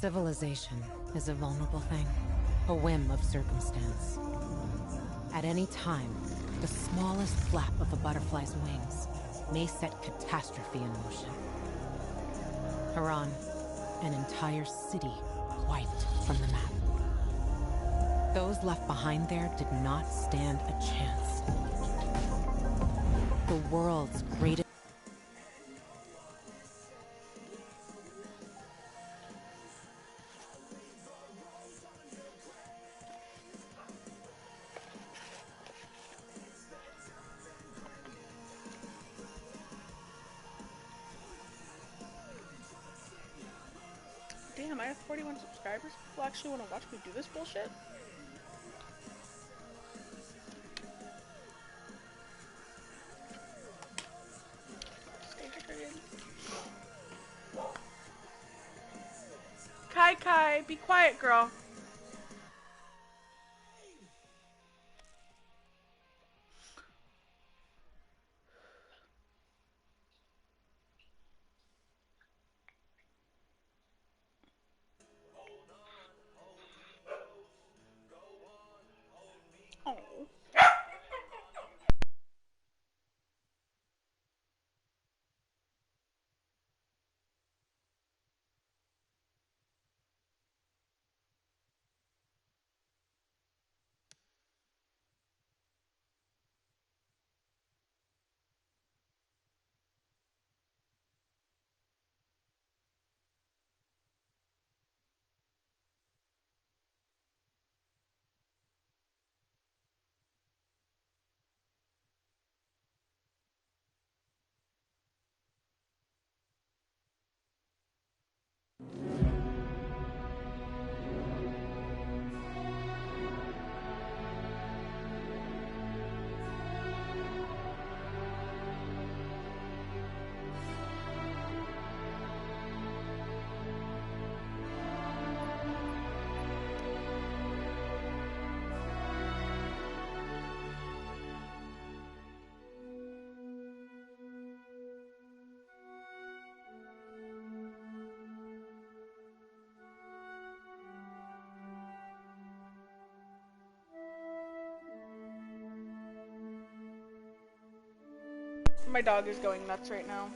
Civilization is a vulnerable thing, a whim of circumstance. At any time, the smallest flap of a butterfly's wings may set catastrophe in motion. Haran, an entire city wiped from the map. Those left behind there did not stand a chance. The world's greatest... Damn, I have 41 subscribers. People actually want to watch me do this bullshit? Kai, be quiet, girl. Oh. My dog is going nuts right now.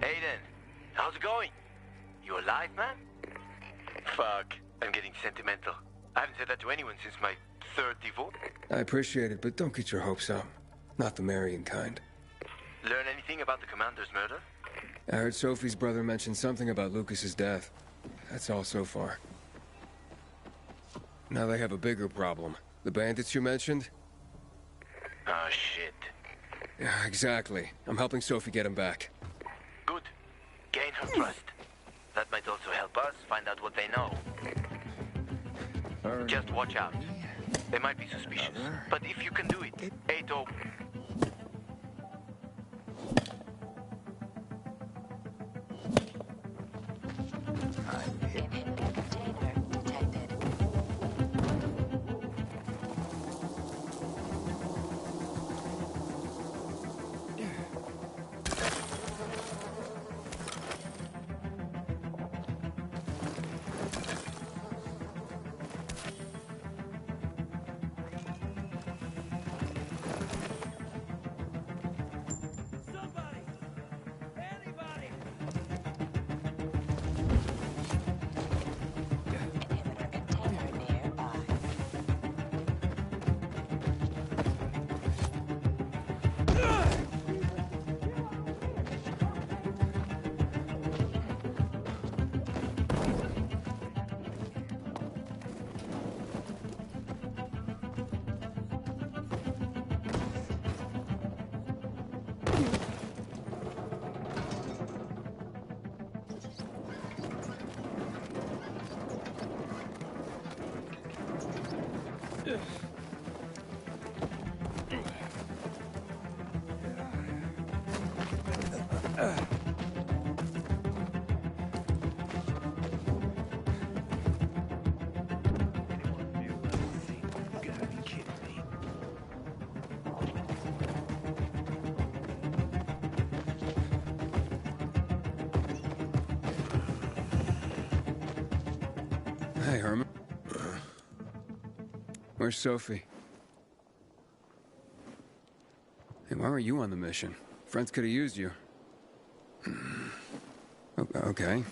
Aiden, how's it going? You alive, man? Fuck, I'm getting sentimental. I haven't said that to anyone since my third divorce. I appreciate it, but don't get your hopes up. Not the marrying kind. Learn anything about the commander's murder? I heard Sophie's brother mention something about Lucas's death. That's all so far. Now they have a bigger problem. The bandits you mentioned? Oh, shit. Yeah, exactly. I'm helping Sophie get him back. Good. Gain her trust. That might also help us find out what they know. Just watch out. They might be suspicious. But if you can do it, Ato... Hey, Herman. Where's Sophie? Hey, why were you on the mission? Friends could have used you. Okay.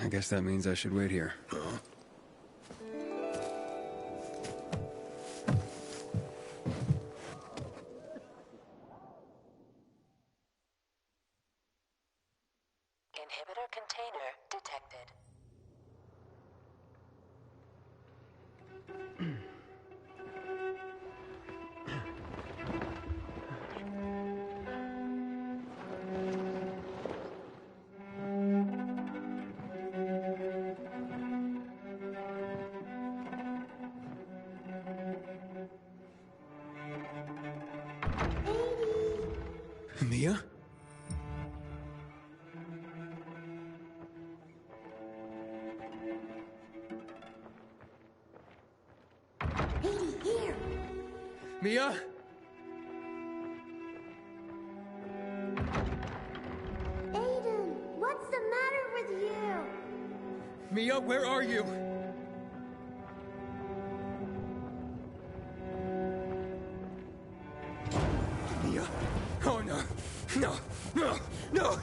I guess that means I should wait here. Inhibitor container detected. Mia? Here! Mia? Aiden, what's the matter with you? Mia, where are you? Mia? Oh no! No! No! No!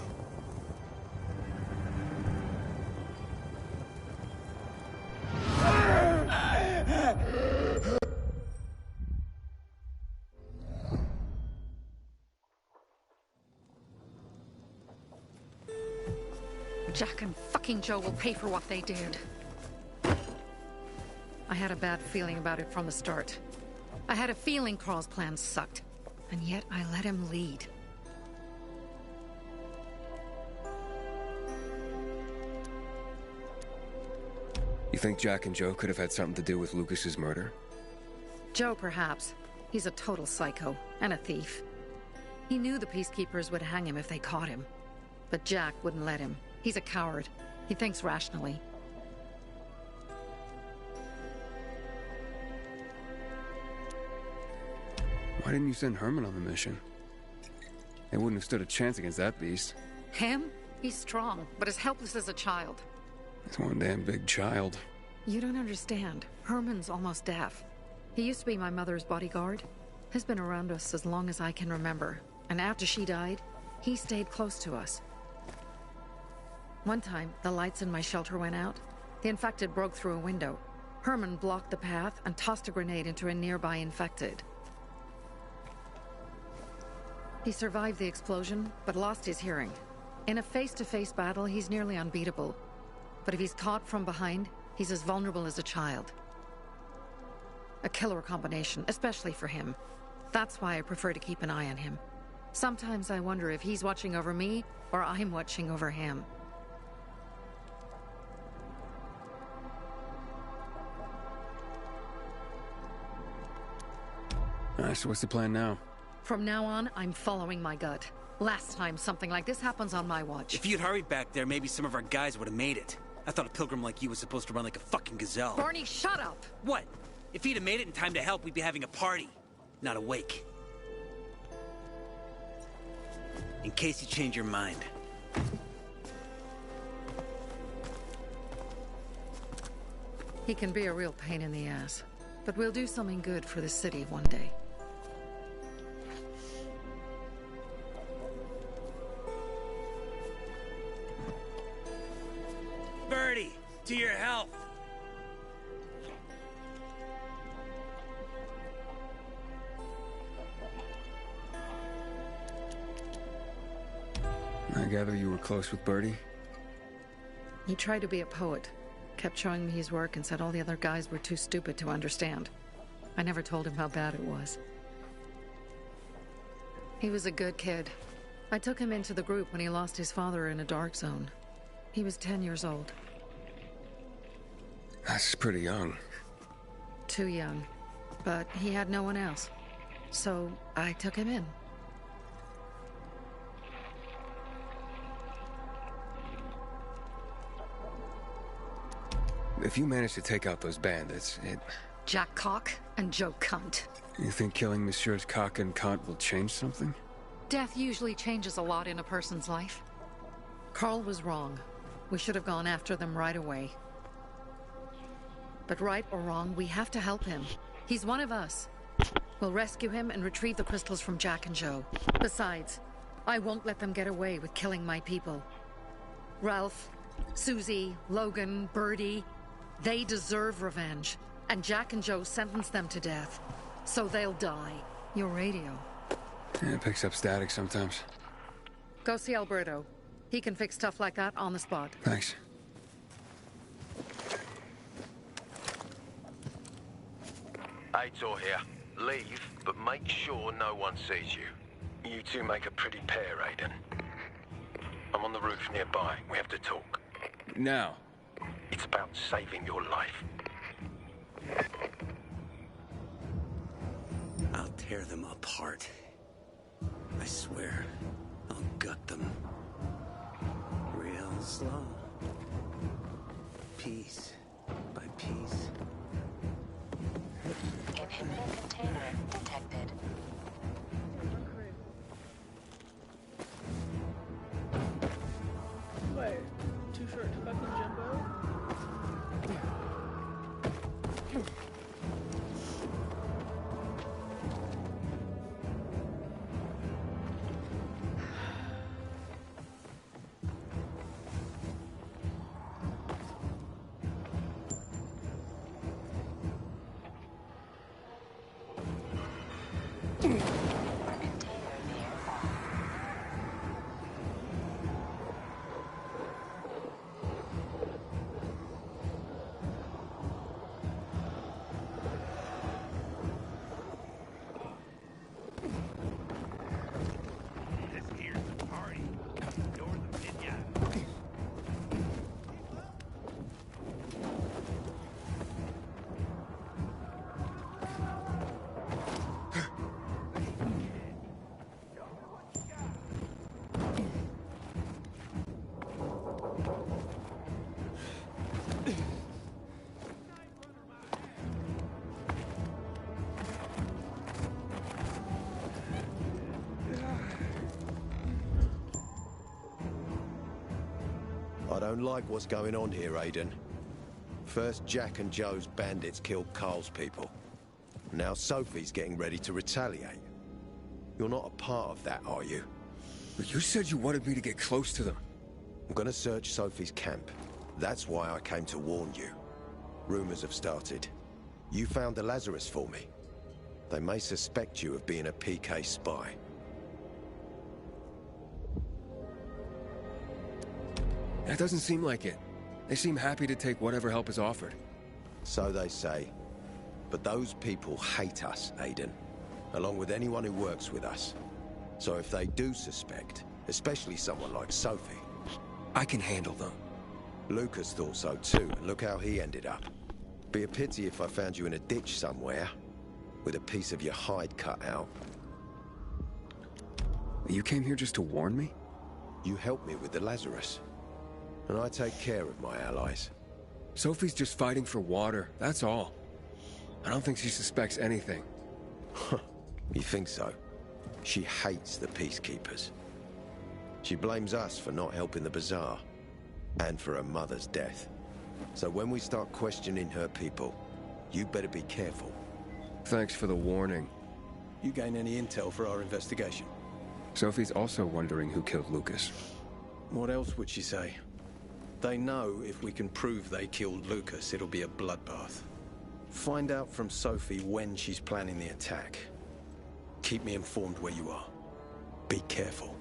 Jack and fucking Joe will pay for what they did. I had a bad feeling about it from the start. I had a feeling Carl's plan sucked, and yet I let him lead. You think Jack and Joe could have had something to do with Lucas's murder? Joe, perhaps. He's a total psycho, and a thief. He knew the Peacekeepers would hang him if they caught him. But Jack wouldn't let him. He's a coward. He thinks rationally. Why didn't you send Herman on the mission? They wouldn't have stood a chance against that beast. Him? He's strong, but as helpless as a child. He's one damn big child. You don't understand. Herman's almost deaf. He used to be my mother's bodyguard. He's been around us as long as I can remember. And after she died, he stayed close to us. One time, the lights in my shelter went out. The infected broke through a window. Herman blocked the path and tossed a grenade into a nearby infected. He survived the explosion, but lost his hearing. In a face-to-face battle, he's nearly unbeatable. But if he's caught from behind, he's as vulnerable as a child. A killer combination, especially for him. That's why I prefer to keep an eye on him. Sometimes I wonder if he's watching over me, or I'm watching over him. So what's the plan now? From now on, I'm following my gut. Last time something like this happens on my watch. If you'd hurried back there, maybe some of our guys would have made it. I thought a pilgrim like you was supposed to run like a fucking gazelle. Barney, shut up! What? If he'd have made it in time to help, we'd be having a party, not a wake. In case you change your mind. He can be a real pain in the ass. But we'll do something good for the city one day. Birdie, to your health! I gather you were close with Birdie? He tried to be a poet. Kept showing me his work and said all the other guys were too stupid to understand. I never told him how bad it was. He was a good kid. I took him into the group when he lost his father in a dark zone. He was 10 years old. That's pretty young. Too young. but he had no one else. So I took him in. If you manage to take out those bandits, Jack Cock and Joe Cunt. You think killing Messieurs Cock and Cunt will change something? Death usually changes a lot in a person's life. Carl was wrong. We should have gone after them right away. But right or wrong, we have to help him. He's one of us. We'll rescue him and retrieve the crystals from Jack and Joe. Besides, I won't let them get away with killing my people. Ralph, Susie, Logan, Birdie, they deserve revenge. And Jack and Joe sentenced them to death. So they'll die. Your radio. Yeah, it picks up static sometimes. Go see Alberto. He can fix stuff like that on the spot. Thanks. Aitor here. Leave, but make sure no one sees you. You two make a pretty pair, Aiden. I'm on the roof nearby. We have to talk. Now. It's about saving your life. I'll tear them apart. I swear, I'll gut them. Real slow. Piece by piece. Inhibiting container detected. Wait, too short to fucking Jumbo? I don't like what's going on here, Aiden. First, Jack and Joe's bandits killed Carl's people. Now Sophie's getting ready to retaliate. You're not a part of that, are you? But you said you wanted me to get close to them. I'm gonna search Sophie's camp. That's why I came to warn you. Rumors have started. You found the Lazarus for me. They may suspect you of being a PK spy. That doesn't seem like it. They seem happy to take whatever help is offered. So they say. But those people hate us, Aiden. Along with anyone who works with us. So if they do suspect, especially someone like Sophie... I can handle them. Lucas thought so too, and look how he ended up. Be a pity if I found you in a ditch somewhere, with a piece of your hide cut out. You came here just to warn me? You helped me with the Lazarus. And I take care of my allies. Sophie's just fighting for water, that's all. I don't think she suspects anything. You think so? She hates the peacekeepers. She blames us for not helping the bazaar, and for her mother's death. So when we start questioning her people, you better be careful. Thanks for the warning. You gain any intel for our investigation? Sophie's also wondering who killed Lucas. What else would she say? They know if we can prove they killed Lucas, it'll be a bloodbath. Find out from Sophie when she's planning the attack. Keep me informed where you are. Be careful.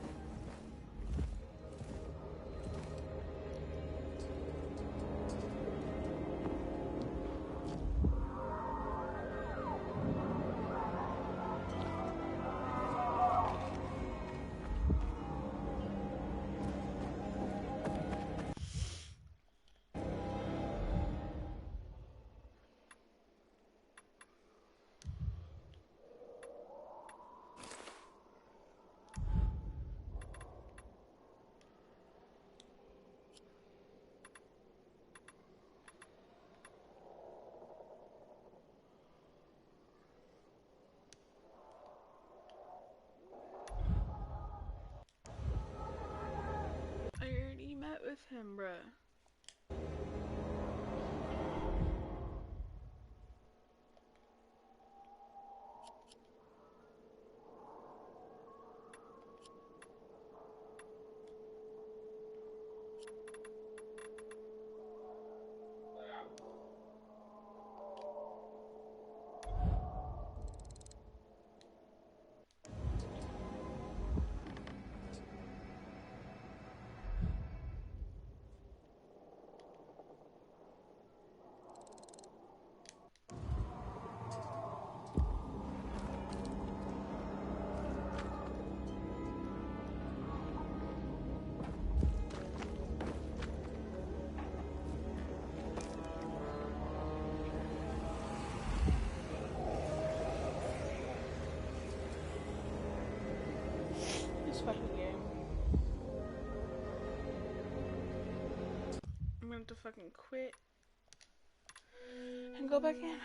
revive him, bruh. Fucking game. I'm gonna have to fucking quit and go back in.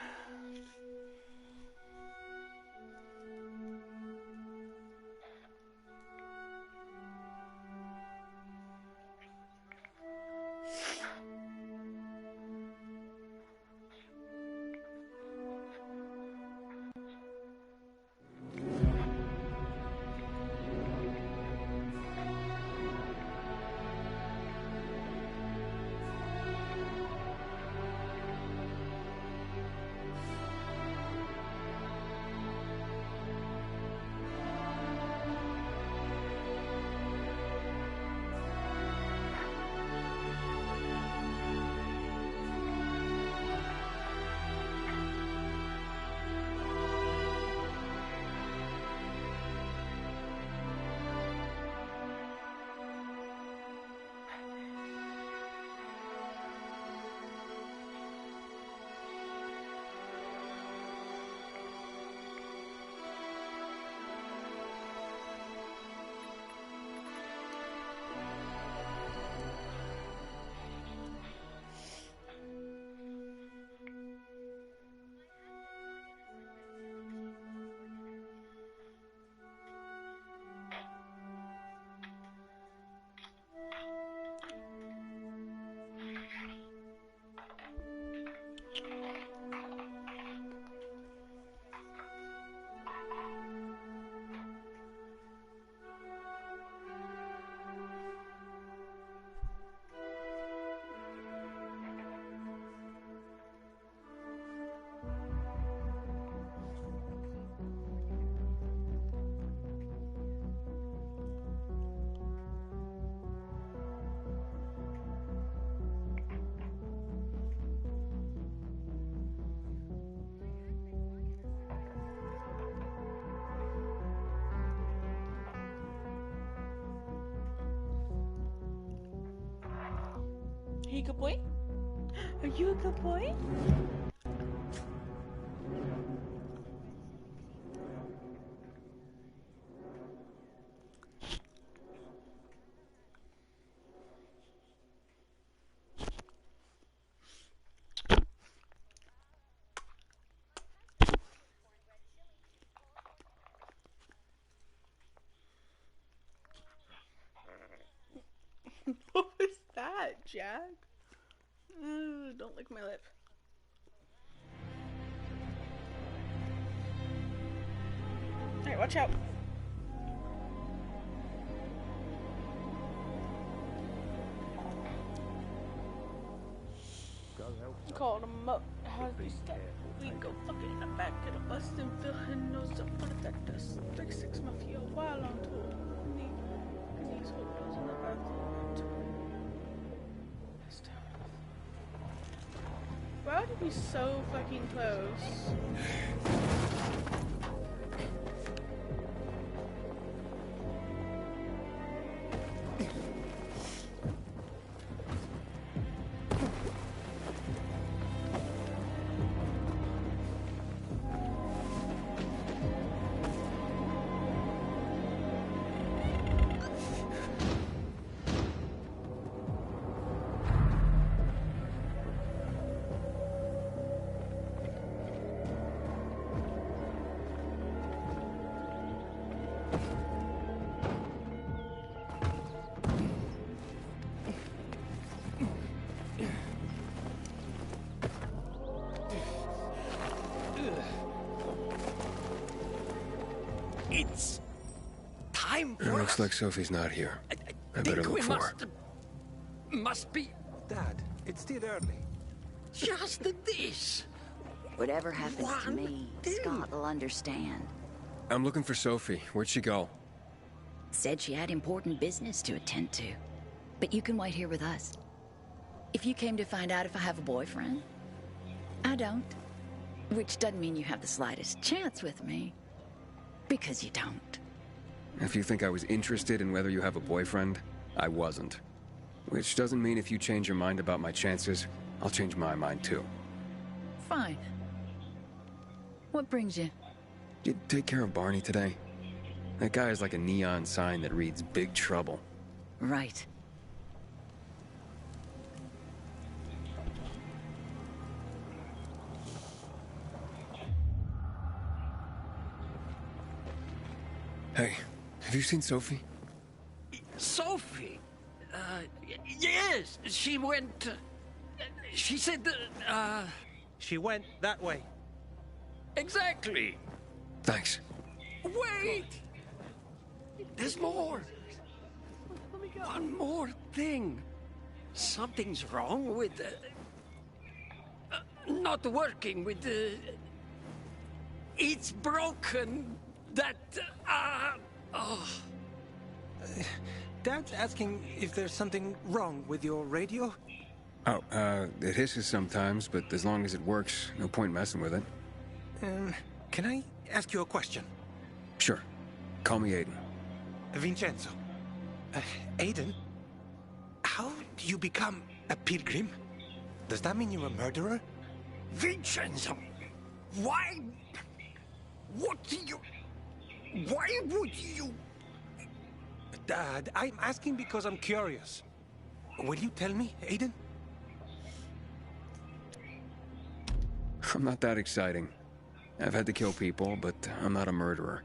Are you a good boy? Are you a good boy? What was that, Jack? Don't lick my lip. Alright, watch out. Called him up. How's this stuff? We go fucking in the back of the bus and fill her nose up for the dust. 36 Mafia while on tour. These photos in the bathroom. Why would it be so fucking close? It's time It for looks us. like Sophie's not here. I better Think look we for her. must be Dad, it's still early. just this. Whatever happens to One me, thing. Scott will understand. I'm looking for Sophie. Where'd she go? Said she had important business to attend to. But you can wait here with us. If you came to find out if I have a boyfriend, I don't. Which doesn't mean you have the slightest chance with me. Because you don't. If you think I was interested in whether you have a boyfriend, I wasn't. Which doesn't mean if you change your mind about my chances, I'll change my mind too. Fine. What brings you? Did you take care of Barney today? That guy is like a neon sign that reads Big Trouble. Right. Hey, have you seen Sophie? Sophie. Yes, she went. She said. She went that way. Exactly. Thanks. Wait! There's more. One more thing. Something's wrong with not working with the. It's broken. That. Oh. Dad's asking if there's something wrong with your radio? Oh, it hisses sometimes, but as long as it works, no point messing with it. Can I ask you a question? Sure. Call me Aiden. Vincenzo. Aiden? How do you become a pilgrim? Does that mean you're a murderer? Vincenzo! Why? What do you. Why would you. Dad, I'm asking because I'm curious. Will you tell me, Aiden? I'm not that exciting. I've had to kill people, but I'm not a murderer.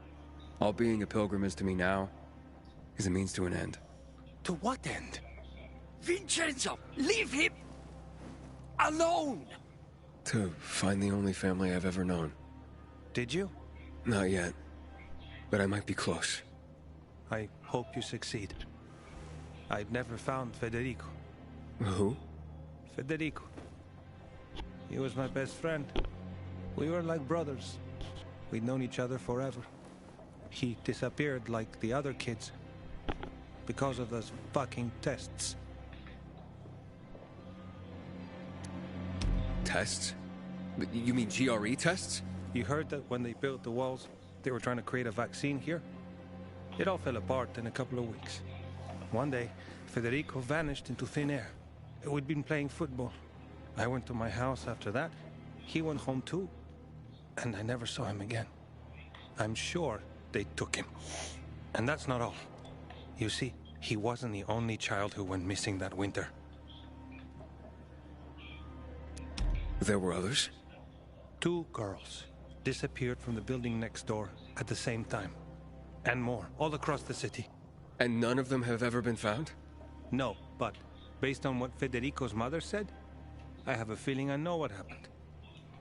All being a pilgrim is to me now is a means to an end. To what end? Vincenzo! Leave him! Alone! To find the only family I've ever known. Did you? Not yet. But I might be close. I hope you succeed. I've never found Federico. Who? Federico. He was my best friend. We were like brothers. We'd known each other forever. He disappeared like the other kids. Because of those fucking tests. Tests? You mean GRE tests? You heard that when they built the walls, they were trying to create a vaccine here? It all fell apart in a couple of weeks. One day, Federico vanished into thin air. We'd been playing football. I went to my house after that. He went home too. And I never saw him again. I'm sure they took him. And that's not all. You see, he wasn't the only child who went missing that winter. There were others? 2 girls disappeared from the building next door at the same time. And more, all across the city. And none of them have ever been found? No, but based on what Federico's mother said, I have a feeling I know what happened.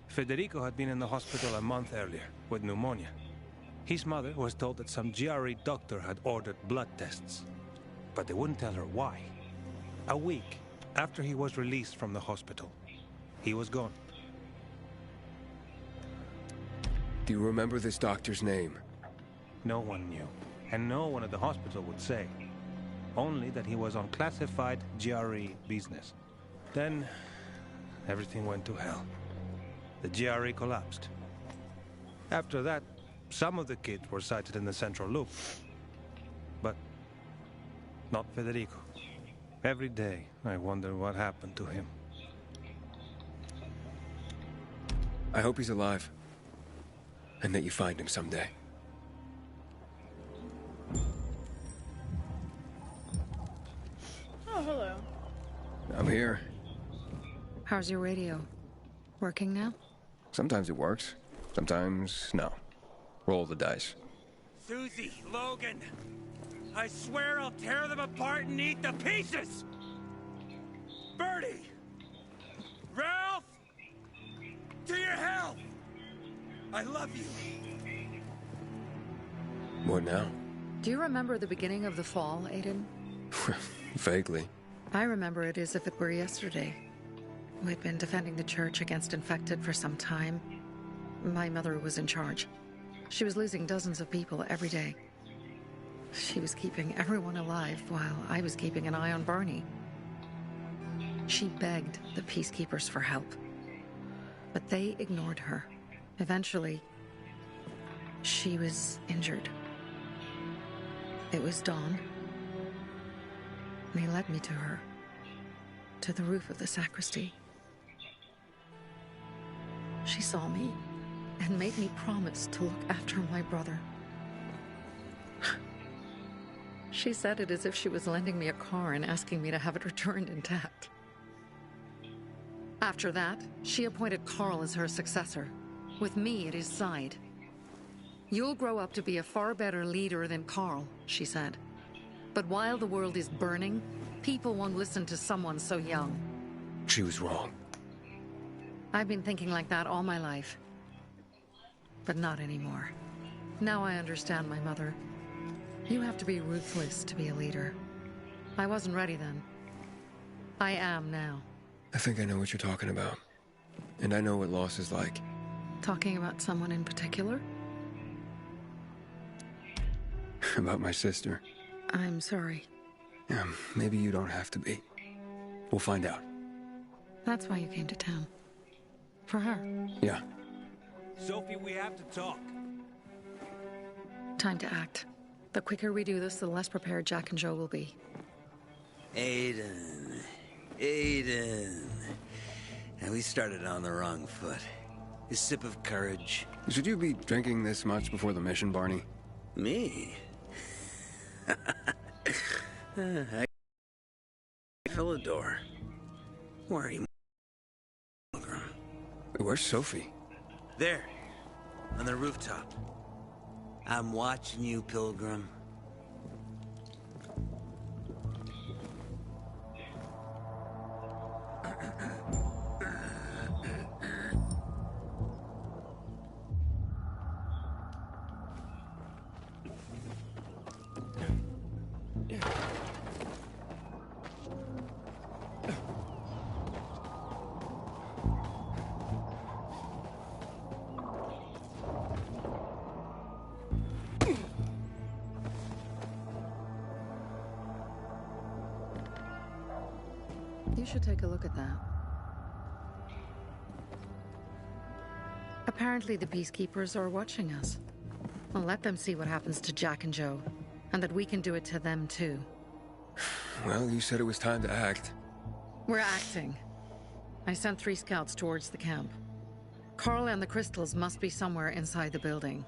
Federico had been in the hospital a month earlier with pneumonia. His mother was told that some GRE doctor had ordered blood tests, but they wouldn't tell her why. A week after he was released from the hospital, he was gone. Do you remember this doctor's name? No one knew, and no one at the hospital would say. Only that he was on classified GRE business. Then, everything went to hell. The GRE collapsed. After that, some of the kids were sighted in the central loop. But not Federico. Every day, I wonder what happened to him. I hope he's alive. And that you find him someday. Oh, hello. I'm here. How's your radio? Working now? Sometimes it works. Sometimes, no. Roll the dice. Susie, Logan, I swear I'll tear them apart and eat the pieces! Bertie! Ralph! To your health! I love you! What now? Do you remember the beginning of the fall, Aiden? Vaguely. I remember it as if it were yesterday. We'd been defending the church against infected for some time. My mother was in charge. She was losing dozens of people every day. She was keeping everyone alive while I was keeping an eye on Barney. She begged the peacekeepers for help, but they ignored her. Eventually, she was injured. It was dawn, and he led me to her, to the roof of the sacristy. She saw me and made me promise to look after my brother. She said it as if she was lending me a car and asking me to have it returned intact. After that, she appointed Carl as her successor, with me at his side. You'll grow up to be a far better leader than Carl, she said. But while the world is burning, people won't listen to someone so young. She was wrong. I've been thinking like that all my life. But not anymore. Now I understand my mother. You have to be ruthless to be a leader. I wasn't ready then. I am now. I think I know what you're talking about. And I know what loss is like. Talking about someone in particular? About my sister. I'm sorry. Maybe you don't have to be. We'll find out. That's why you came to town. For her. Yeah. Sophie, we have to talk. Time to act. The quicker we do this, the less prepared Jack and Joe will be. Aiden. And we started on the wrong foot. A sip of courage. Should you be drinking this much before the mission, Barney? Me? Philidor. Where are you, Pilgrim? Where's Sophie? There. On the rooftop. I'm watching you, Pilgrim. You should take a look at that. Apparently the Peacekeepers are watching us. Well, let them see what happens to Jack and Joe, and that we can do it to them too. Well, you said it was time to act. We're acting. I sent 3 scouts towards the camp. Carl and the crystals must be somewhere inside the building.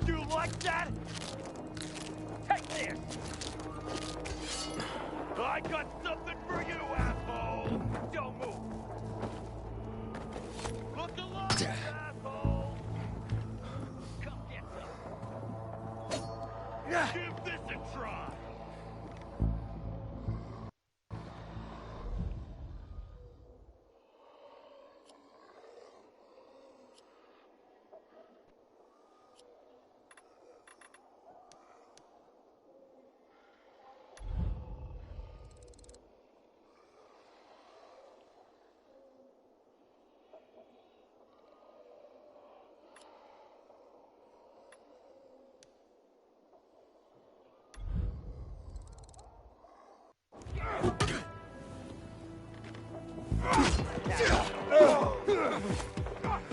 You like that? Take this! got something for you, asshole! Don't move! Look alive, asshole! Come get some! Give this a try!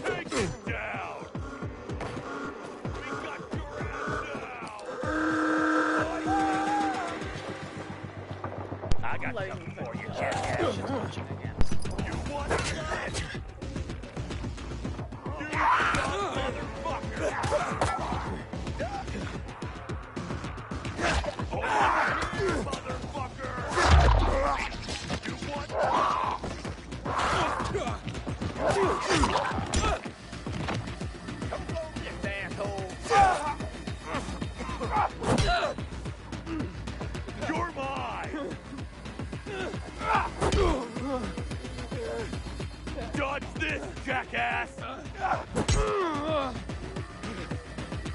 Take it down! We got your ass now! I got something for you, jackass. You want that? You motherfucker! Oh, you motherfucker! You want that? You're mine! Dodge this, jackass!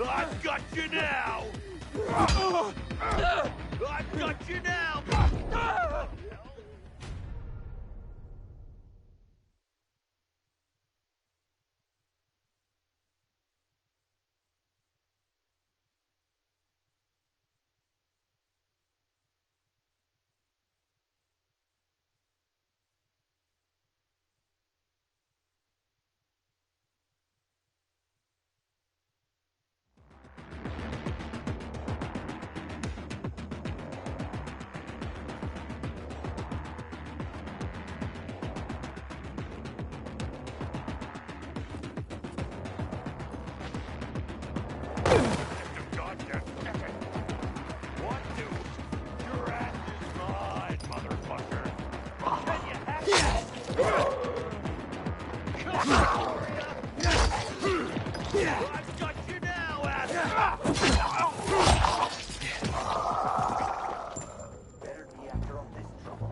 I've got you now! I've got you now! I've got you now, asshole! Better be after all this trouble.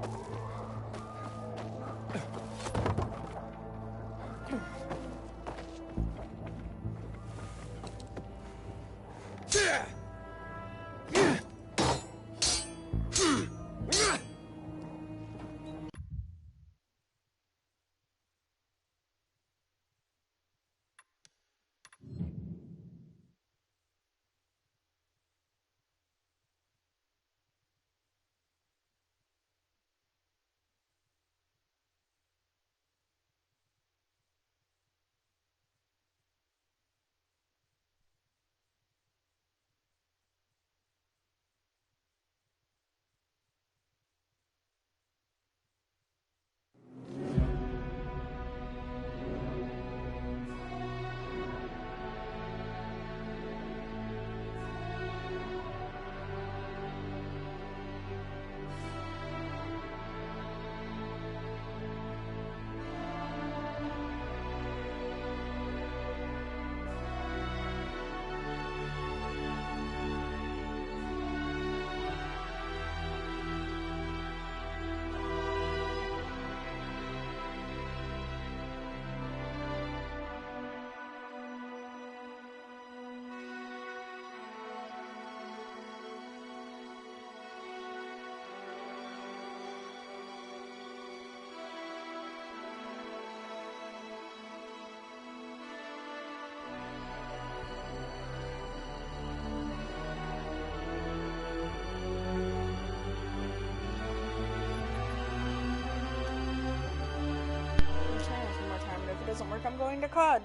Doesn't work, I'm going to COD.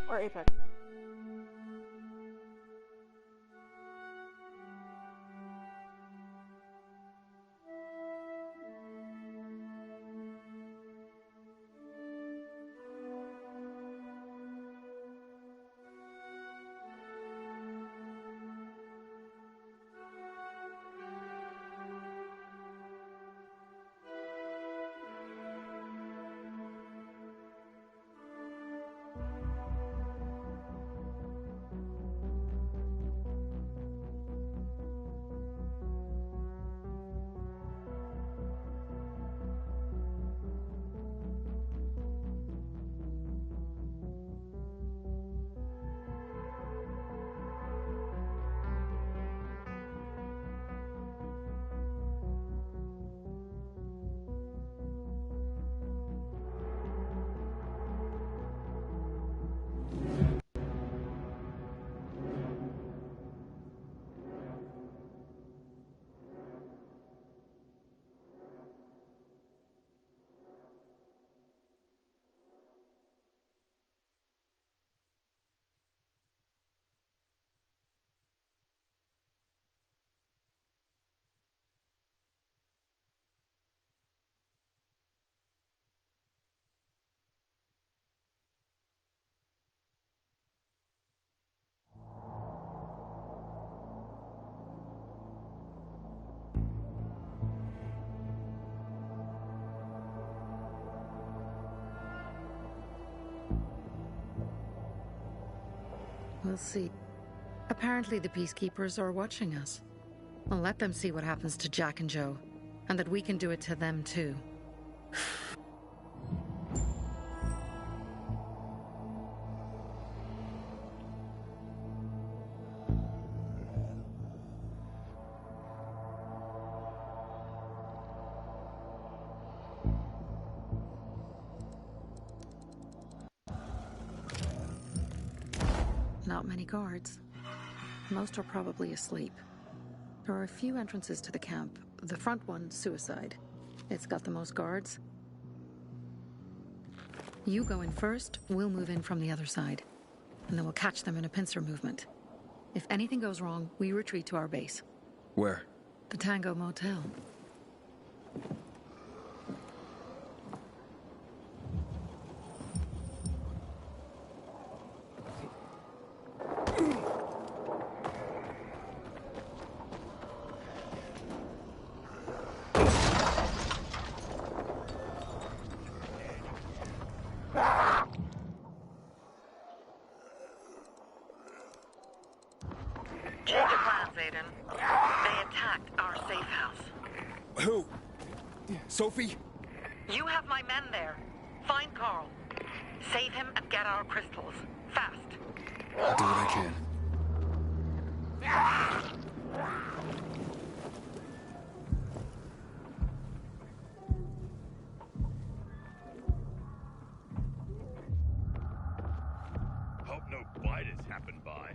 Or Apex. We'll see. Apparently the Peacekeepers are watching us. I'll let them see what happens to Jack and Joe, and that we can do it to them too. Not many guards. Most are probably asleep. There are a few entrances to the camp. The front one, suicide. It's got the most guards. You go in first, we'll move in from the other side. And then we'll catch them in a pincer movement. If anything goes wrong, we retreat to our base. Where? The Tango Motel. Sophie? You have my men there. Find Carl. Save him and get our crystals. Fast. I'll do what I can. Hope no bite has happened by.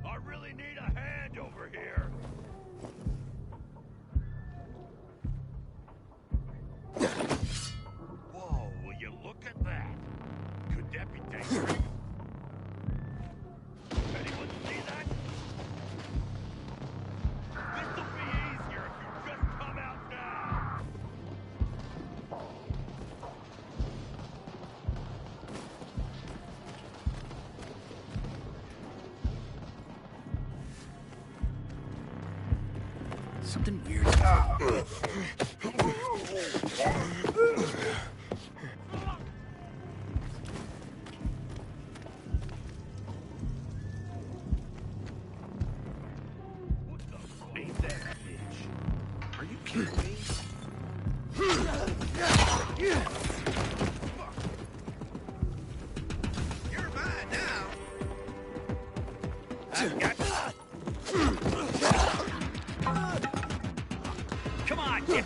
I really need a hand over here. Whoa, will you look at that? Could that be dangerous? Anyone see that? This'll be easier if you just come out now. Something weird. Ain't that bitch? Are you kidding me? You're mine now. I've got Come on, get...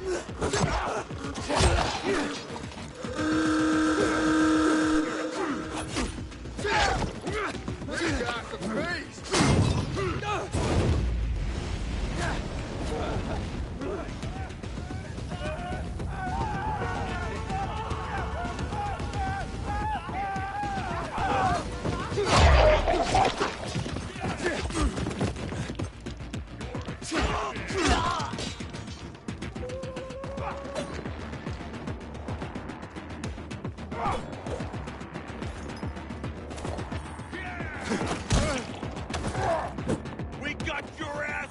We got your ass!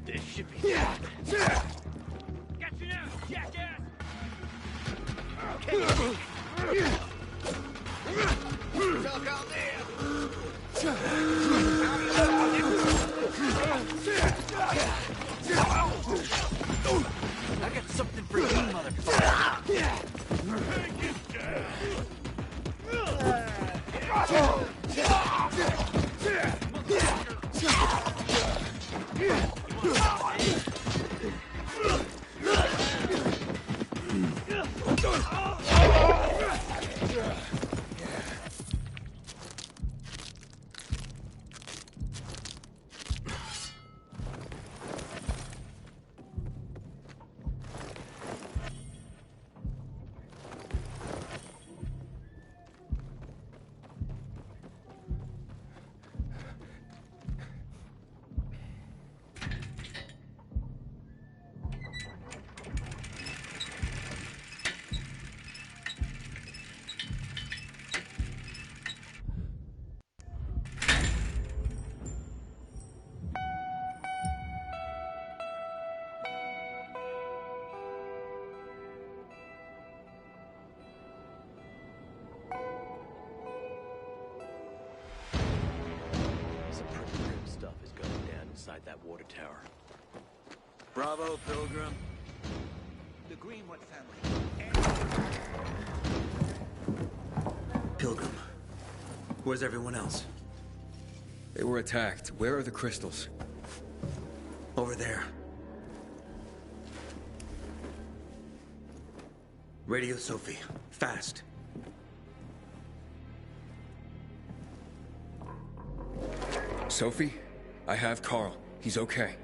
This should be. Got you now, jackass! Talk out I got something for you, motherfucker. Inside that water tower. Bravo, Pilgrim. The Greenwood family. Pilgrim. Where's everyone else? They were attacked. Where are the crystals? Over there. Radio Sophie. Fast. Sophie? I have Carl. He's okay.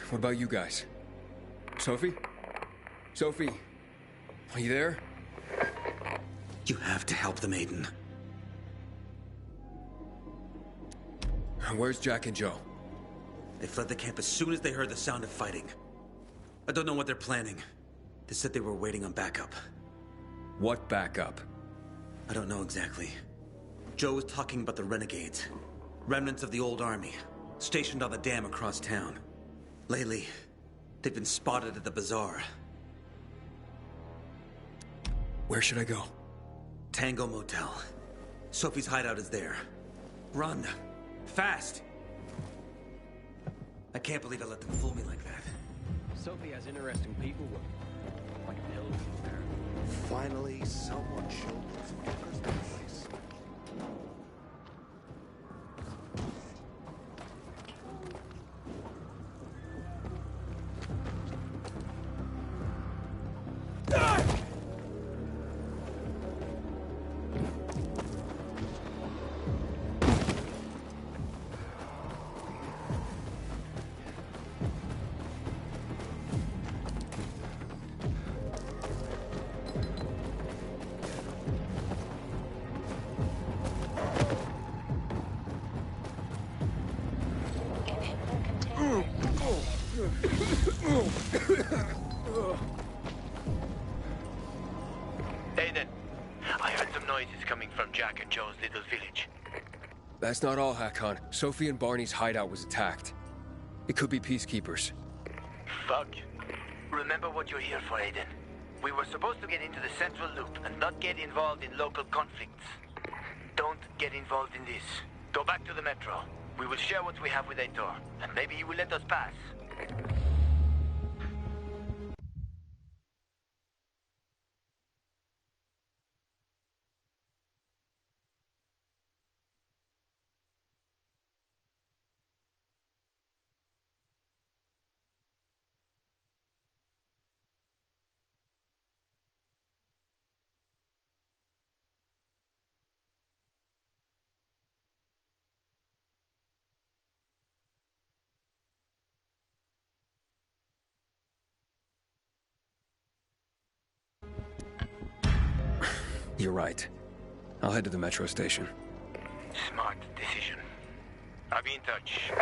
What about you guys? Sophie? Sophie? Are you there? You have to help them, Aiden. Where's Jack and Joe? They fled the camp as soon as they heard the sound of fighting. I don't know what they're planning. They said they were waiting on backup. What backup? I don't know exactly. Joe was talking about the renegades. Remnants of the old army. Stationed on the dam across town. Lately, they've been spotted at the bazaar. Where should I go? Tango Motel. Sophie's hideout is there. Run. Fast. I can't believe I let them fool me like that. Sophie has interesting people with her. Like an elder there. Finally, someone showed these fuckers the place. Aiden, I heard some noises coming from Jack and Joe's little village. That's not all, Hakon. Sophie and Barney's hideout was attacked. It could be peacekeepers. Fuck. Remember what you're here for, Aiden. We were supposed to get into the central loop and not get involved in local conflicts. Don't get involved in this. Go back to the metro. We will share what we have with Aitor, and maybe he will let us pass. You're right. I'll head to the metro station. Smart decision. I'll I'll be in touch.